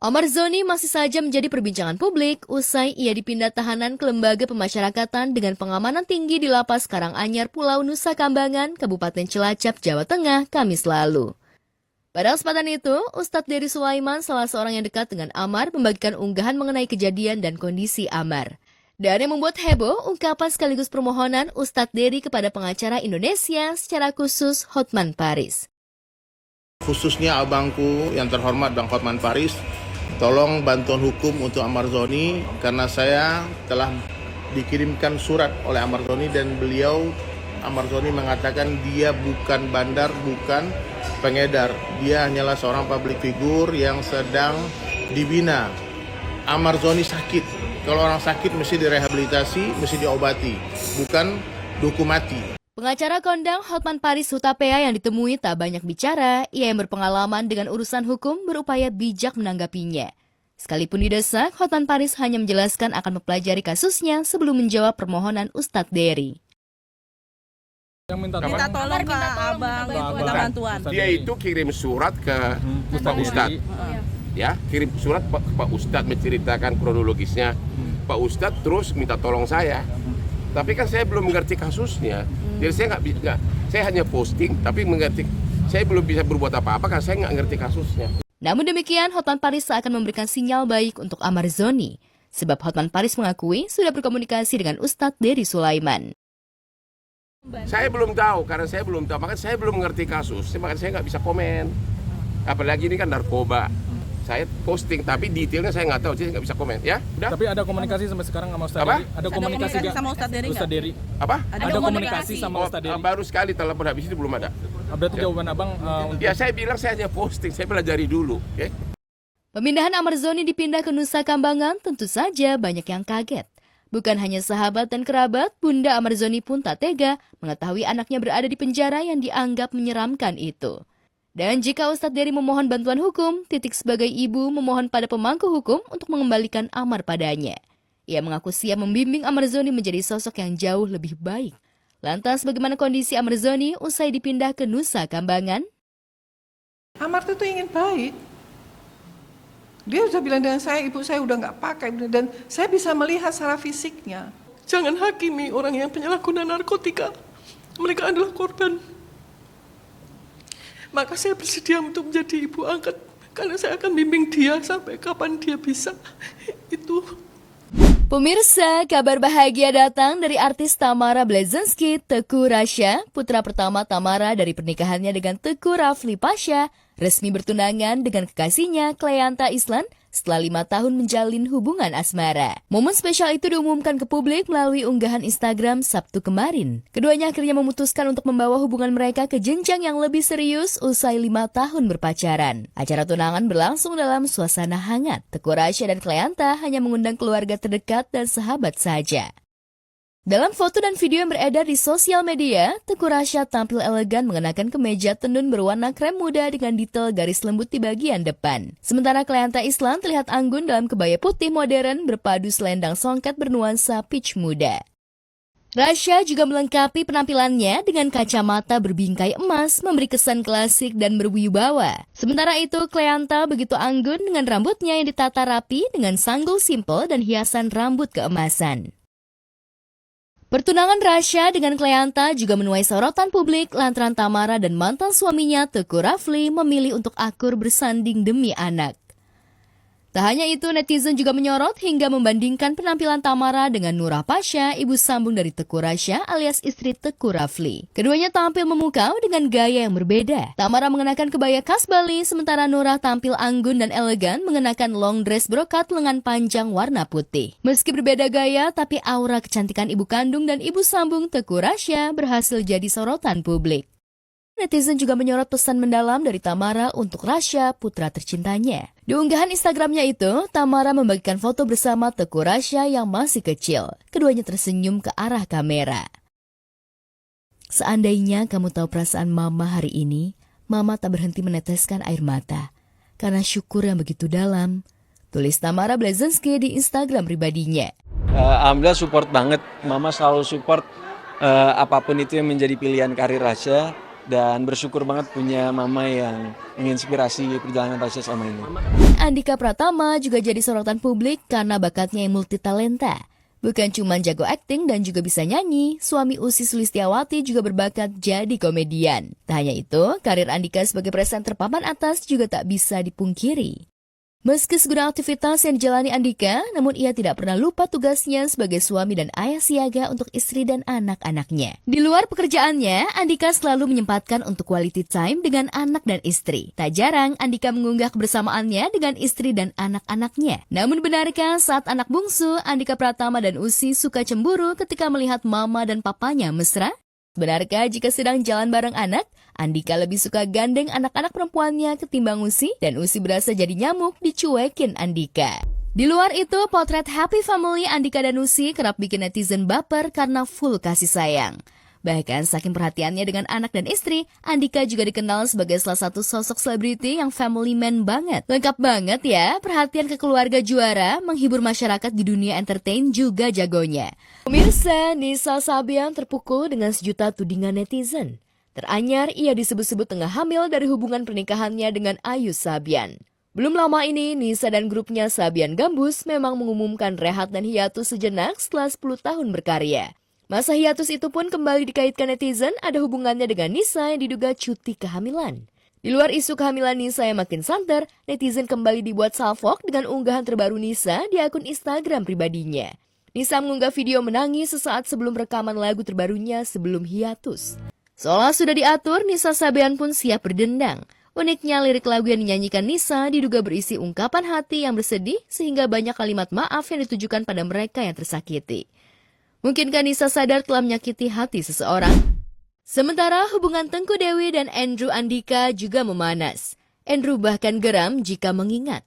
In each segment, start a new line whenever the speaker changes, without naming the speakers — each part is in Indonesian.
Amar Zoni masih saja menjadi perbincangan publik usai ia dipindah tahanan ke lembaga pemasyarakatan dengan pengamanan tinggi di Lapas Karanganyar, Pulau Nusa Kambangan, Kabupaten Cilacap, Jawa Tengah, Kamis lalu. Pada kesempatan itu, Ustadz Dery Sulaiman, salah seorang yang dekat dengan Amar, membagikan unggahan mengenai kejadian dan kondisi Amar. Dan yang membuat heboh, ungkapan sekaligus permohonan Ustadz Dery kepada pengacara Indonesia secara khusus Hotman Paris.
Khususnya abangku yang terhormat Bang Hotman Paris, tolong bantuan hukum untuk Amar Zoni karena saya telah dikirimkan surat oleh Amar Zoni dan Amar Zoni mengatakan dia bukan bandar, bukan pengedar. Dia hanyalah seorang public figure yang sedang dibina. Amar Zoni sakit. Kalau orang sakit mesti direhabilitasi, mesti diobati, bukan dihukum mati.
Pengacara kondang Hotman Paris Hutapea yang ditemui tak banyak bicara, ia yang berpengalaman dengan urusan hukum berupaya bijak menanggapinya. Sekalipun didesak, Hotman Paris hanya menjelaskan akan mempelajari kasusnya sebelum menjawab permohonan Ustadz Dery.
Yang minta
tolong ke abang, minta bantuan.
Dia itu kirim surat ke Pak Ustadz. Ya, kirim surat ke Pak Ustadz menceritakan kronologisnya. Pak Ustadz terus minta tolong saya. Tapi kan saya belum mengerti kasusnya. Jadi saya saya hanya posting, tapi saya belum bisa berbuat apa-apa karena saya nggak ngerti kasusnya.
Namun demikian, Hotman Paris akan memberikan sinyal baik untuk Amar Zoni. Sebab Hotman Paris mengakui sudah berkomunikasi dengan Ustadz Dery Sulaiman.
Saya belum tahu, karena saya belum tahu, makanya saya belum mengerti kasus, makanya saya nggak bisa komen. Apalagi ini kan narkoba. Saya posting, tapi detailnya saya nggak tahu, jadi nggak bisa komen. Ya, udah.
Tapi ada komunikasi sampai sekarang sama Ustadz
Apa?
Dery? Ada komunikasi
sama Ustadz Dery
Ustadz Dery?
Apa?
Ada komunikasi sama Ustadz Dery?
Baru sekali telepon habis itu belum ada.
Berarti jawaban abang untuk...
Ya saya bilang saya hanya posting, saya pelajari dulu. Okay?
Pemindahan Amar Zoni dipindah ke Nusa Kambangan tentu saja banyak yang kaget. Bukan hanya sahabat dan kerabat, Bunda Amar Zoni pun tak tega mengetahui anaknya berada di penjara yang dianggap menyeramkan itu. Dan jika Ustadz Dery memohon bantuan hukum, Titik sebagai ibu memohon pada pemangku hukum untuk mengembalikan Amar padanya. Ia mengaku siap membimbing Amar Zoni menjadi sosok yang jauh lebih baik. Lantas bagaimana kondisi Amar Zoni usai dipindah ke Nusa Kambangan?
Amar itu ingin baik. Dia sudah bilang dengan saya, ibu saya udah nggak pakai, dan saya bisa melihat secara fisiknya. Jangan hakimi orang yang penyalahguna narkotika. Mereka adalah korban. Maka saya bersedia untuk menjadi ibu angkat, karena saya akan bimbing dia sampai kapan dia bisa. Itu.
Pemirsa, kabar bahagia datang dari artis Tamara Blazensky, Teuku Rasya, putra pertama Tamara dari pernikahannya dengan Teuku Rafli Pasha, resmi bertunangan dengan kekasihnya Cleanta Islan setelah 5 tahun menjalin hubungan asmara. Momen spesial itu diumumkan ke publik melalui unggahan Instagram Sabtu kemarin. Keduanya akhirnya memutuskan untuk membawa hubungan mereka ke jenjang yang lebih serius usai 5 tahun berpacaran. Acara tunangan berlangsung dalam suasana hangat. Teuku Rasya dan Cleanta hanya mengundang keluarga terdekat dan sahabat saja. Dalam foto dan video yang beredar di sosial media, Teuku Rasya tampil elegan mengenakan kemeja tenun berwarna krem muda dengan detail garis lembut di bagian depan. Sementara Cleanta Islan terlihat anggun dalam kebaya putih modern berpadu selendang songket bernuansa peach muda. Rasya juga melengkapi penampilannya dengan kacamata berbingkai emas, memberi kesan klasik dan berwibawa. Sementara itu, Cleanta begitu anggun dengan rambutnya yang ditata rapi dengan sanggul simpel dan hiasan rambut keemasan. Pertunangan Rasya dengan Cleanta juga menuai sorotan publik lantaran Tamara dan mantan suaminya Teuku Rafli memilih untuk akur bersanding demi anak. Tak hanya itu, netizen juga menyorot hingga membandingkan penampilan Tamara dengan Nurah Pasha, ibu sambung dari Teuku Rasya alias istri Teuku Rafli. Keduanya tampil memukau dengan gaya yang berbeda. Tamara mengenakan kebaya khas Bali, sementara Nurah tampil anggun dan elegan mengenakan long dress brokat lengan panjang warna putih. Meski berbeda gaya, tapi aura kecantikan ibu kandung dan ibu sambung Teuku Rasya berhasil jadi sorotan publik. Netizen juga menyorot pesan mendalam dari Tamara untuk Rasya, putra tercintanya. Di unggahan Instagramnya itu, Tamara membagikan foto bersama Teuku Rasya yang masih kecil. Keduanya tersenyum ke arah kamera. Seandainya kamu tahu perasaan Mama hari ini, Mama tak berhenti meneteskan air mata. Karena syukur yang begitu dalam, tulis Tamara Blazensky di Instagram pribadinya.
Alhamdulillah support banget, Mama selalu support apapun itu yang menjadi pilihan karir Rasya. dan bersyukur banget punya mama yang menginspirasi perjalanan Tasya selama ini.
Andika Pratama juga jadi sorotan publik karena bakatnya yang multitalenta. Bukan cuma jago akting dan juga bisa nyanyi, suami Ussy Sulistyawati juga berbakat jadi komedian. Tak hanya itu, karir Andika sebagai presenter papan atas juga tak bisa dipungkiri. Meski segudang aktivitas yang dijalani Andika, namun ia tidak pernah lupa tugasnya sebagai suami dan ayah siaga untuk istri dan anak-anaknya. Di luar pekerjaannya, Andika selalu menyempatkan untuk quality time dengan anak dan istri. Tak jarang Andika mengunggah kebersamaannya dengan istri dan anak-anaknya. Namun benarkah saat anak bungsu, Andika Pratama dan Ussy suka cemburu ketika melihat mama dan papanya mesra? Benarkah jika sedang jalan bareng anak, Andika lebih suka gandeng anak-anak perempuannya ketimbang Ussy, dan Ussy berasa jadi nyamuk dicuekin Andika? Di luar itu, potret happy family Andika dan Ussy kerap bikin netizen baper karena full kasih sayang. Bahkan saking perhatiannya dengan anak dan istri, Andika juga dikenal sebagai salah satu sosok selebriti yang family man banget. Lengkap banget ya, perhatian ke keluarga juara, menghibur masyarakat di dunia entertain juga jagonya. Pemirsa, Nisa Sabian terpukul dengan sejuta tudingan netizen. Teranyar, ia disebut-sebut tengah hamil dari hubungan pernikahannya dengan Ayu Sabian. Belum lama ini, Nisa dan grupnya Sabian Gambus memang mengumumkan rehat dan hiatus sejenak setelah 10 tahun berkarya. Masa hiatus itu pun kembali dikaitkan netizen ada hubungannya dengan Nisa yang diduga cuti kehamilan. Di luar isu kehamilan Nisa yang makin santer, netizen kembali dibuat salfok dengan unggahan terbaru Nisa di akun Instagram pribadinya. Nisa mengunggah video menangis sesaat sebelum rekaman lagu terbarunya sebelum hiatus. Seolah sudah diatur, Nisa Sabian pun siap berdendang. Uniknya, lirik lagu yang dinyanyikan Nisa diduga berisi ungkapan hati yang bersedih sehingga banyak kalimat maaf yang ditujukan pada mereka yang tersakiti. Mungkinkah Nisa sadar telah menyakiti hati seseorang? Sementara hubungan Tengku Dewi dan Andrew Andika juga memanas. Andrew bahkan geram jika mengingat.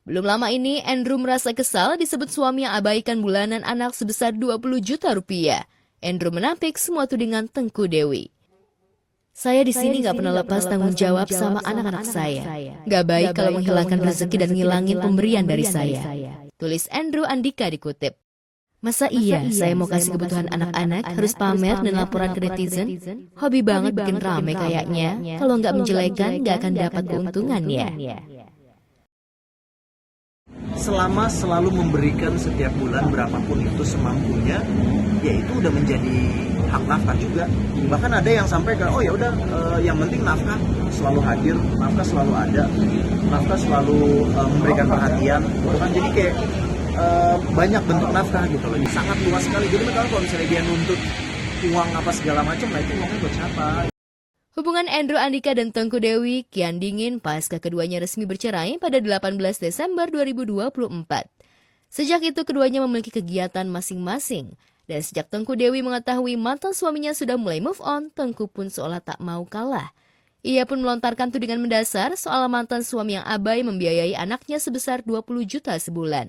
Belum lama ini, Andrew merasa kesal disebut suami yang abaikan bulanan anak sebesar 20 juta rupiah. Andrew menampik semua tudingan Tengku Dewi. Saya di sini nggak pernah lepas tanggung jawab sama anak-anak saya. Nggak baik kalau menghilangkan rezeki dan ngilangin pemberian dari saya. Tulis Andrew Andika dikutip. Masa iya saya mau kasih kebutuhan anak-anak harus pamer dan laporan ke netizen? Hobi banget bikin rame kayaknya. Kalau nggak menjelekan nggak akan dapat keuntungan ya.
Selama selalu memberikan setiap bulan berapapun itu semampunya, ya itu udah menjadi hak nafkah juga. Bahkan ada yang sampai ke, oh ya udah, yang penting nafkah selalu hadir, nafkah selalu ada, nafkah selalu memberikan perhatian. Bukan jadi kayak banyak bentuk nafkah gitu loh. Sangat luas sekali. Jadi kalau misalnya dia nuntut uang apa segala macam, nah itu uangnya buat siapa?
Hubungan Andrew Andika dan Tengku Dewi kian dingin pasca keduanya resmi bercerai pada 18 Desember 2024. Sejak itu keduanya memiliki kegiatan masing-masing. Dan sejak Tengku Dewi mengetahui mantan suaminya sudah mulai move on, Tengku pun seolah tak mau kalah. Ia pun melontarkan tudingan mendasar soal mantan suami yang abai membiayai anaknya sebesar 20 juta sebulan.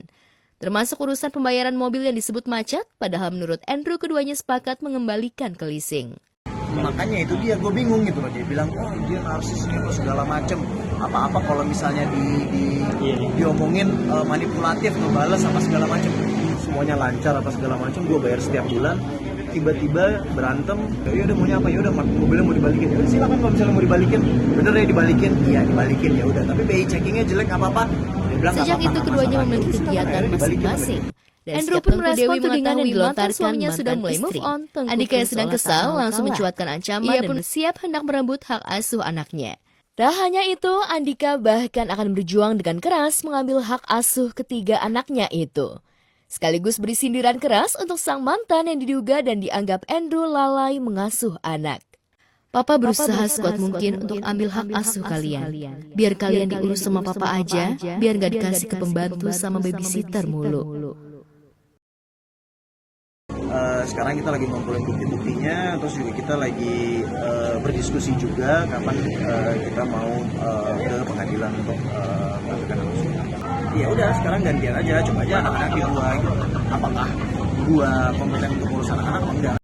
Termasuk urusan pembayaran mobil yang disebut macet, padahal menurut Andrew keduanya sepakat mengembalikan ke leasing.
Makanya itu dia, gue bingung gitu loh. Dia bilang, oh dia narsis gitu segala macem. Apa-apa kalau misalnya diomongin manipulatif, ngebales apa segala macem. Semuanya lancar apa segala macem, gue bayar setiap bulan. Tiba-tiba berantem, ya udah maunya apa, ya udah mobilnya mau dibalikin. Ya silakan kalau misalnya mau dibalikin, bener ya dibalikin, iya dibalikin ya udah. Tapi BI checkingnya jelek apa-apa.
Sejak itu keduanya memiliki kegiatan masing-masing. Dan Andrew pun merespon tudingan yang dilontarkan suaminya sudah mulai move on. Andika yang sedang kesal langsung mencuatkan ancaman dan bersiap hendak merebut hak asuh anaknya. Tak hanya itu, Andika bahkan akan berjuang dengan keras mengambil hak asuh ketiga anaknya itu. Sekaligus beri sindiran keras untuk sang mantan yang diduga dan dianggap Andrew lalai mengasuh anak. Papa berusaha sekuat mungkin untuk ambil hak asuh kalian. Biar kalian diurus sama papa aja, biar gak dikasih ke pembantu sama babysitter mulu.
Sekarang kita lagi ngumpulin bukti-buktinya, terus juga kita lagi berdiskusi juga kapan kita mau ke pengadilan untuk melakukan asuh. Ya udah, sekarang gantian aja, coba aja anak-anak di gua gitu. Apakah gua kompeten untuk urus anak-anak? Enggak.